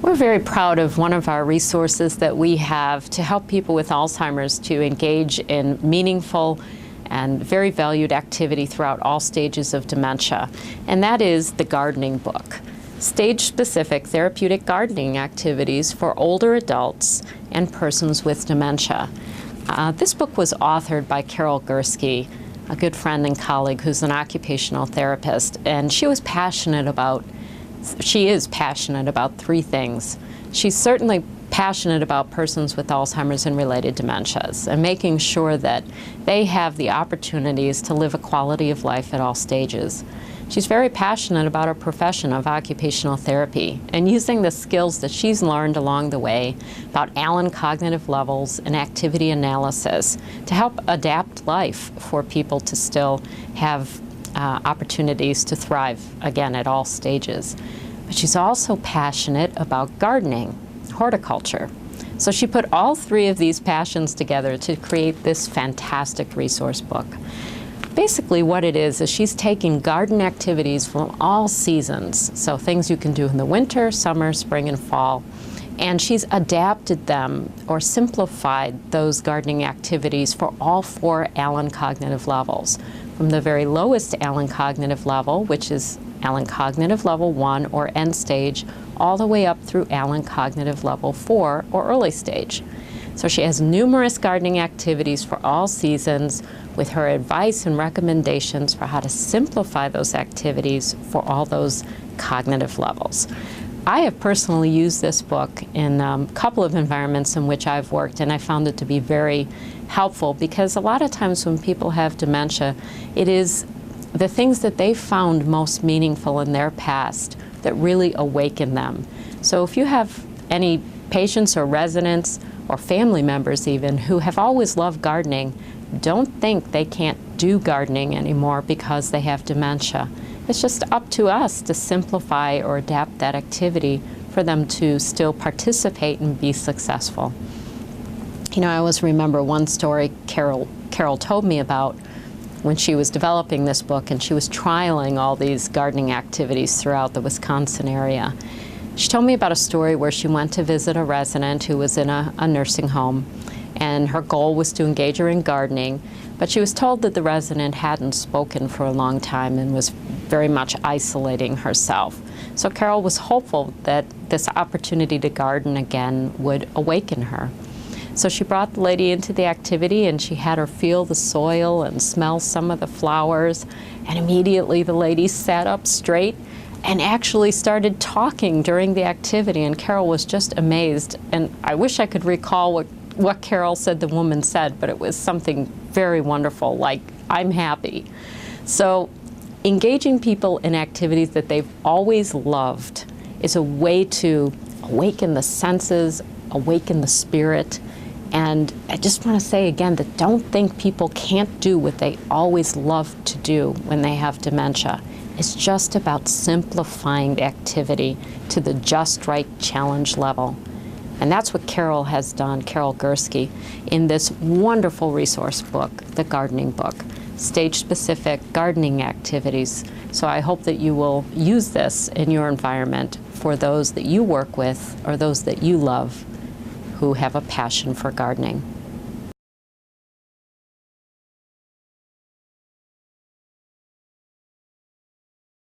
We're very proud of one of our resources that we have to help people with Alzheimer's to engage in meaningful and very valued activity throughout all stages of dementia, and that is the gardening book. Stage-specific therapeutic gardening activities for older adults and persons with dementia. This book was authored by Carol Gursky, a good friend and colleague who's an occupational therapist, and she is passionate about three things. She's certainly passionate about persons with Alzheimer's and related dementias and making sure that they have the opportunities to live a quality of life at all stages. She's very passionate about her profession of occupational therapy and using the skills that she's learned along the way about Allen cognitive levels and activity analysis to help adapt life for people to still have opportunities to thrive, again, at all stages. But she's also passionate about gardening, horticulture. So she put all three of these passions together to create this fantastic resource book. Basically what it is she's taking garden activities from all seasons, so things you can do in the winter, summer, spring, and fall, and she's adapted them or simplified those gardening activities for all four Allen cognitive levels, from the very lowest Allen cognitive level, which is Allen Cognitive Level 1 or end stage, all the way up through Allen Cognitive Level 4 or early stage. So she has numerous gardening activities for all seasons with her advice and recommendations for how to simplify those activities for all those cognitive levels. I have personally used this book in a couple of environments in which I've worked, and I found it to be very helpful because a lot of times when people have dementia, it is the things that they found most meaningful in their past that really awaken them. So if you have any patients or residents or family members even who have always loved gardening, don't think they can't do gardening anymore because they have dementia. It's just up to us to simplify or adapt that activity for them to still participate and be successful. You know, I always remember one story Carol told me about when she was developing this book and she was trialing all these gardening activities throughout the Wisconsin area. She told me about a story where she went to visit a resident who was in a nursing home, and her goal was to engage her in gardening, but she was told that the resident hadn't spoken for a long time and was very much isolating herself. So Carol was hopeful that this opportunity to garden again would awaken her. So she brought the lady into the activity and she had her feel the soil and smell some of the flowers, and immediately the lady sat up straight and actually started talking during the activity, and Carol was just amazed. And I wish I could recall what Carol said the woman said, but it was something very wonderful, like, "I'm happy." So engaging people in activities that they've always loved is a way to awaken the senses, awaken the spirit. And I just want to say again that don't think people can't do what they always loved to do when they have dementia. It's just about simplifying the activity to the just right challenge level. And that's what Carol has done, Carol Gursky, in this wonderful resource book, the gardening book, stage-specific gardening activities. So I hope that you will use this in your environment for those that you work with or those that you love who have a passion for gardening.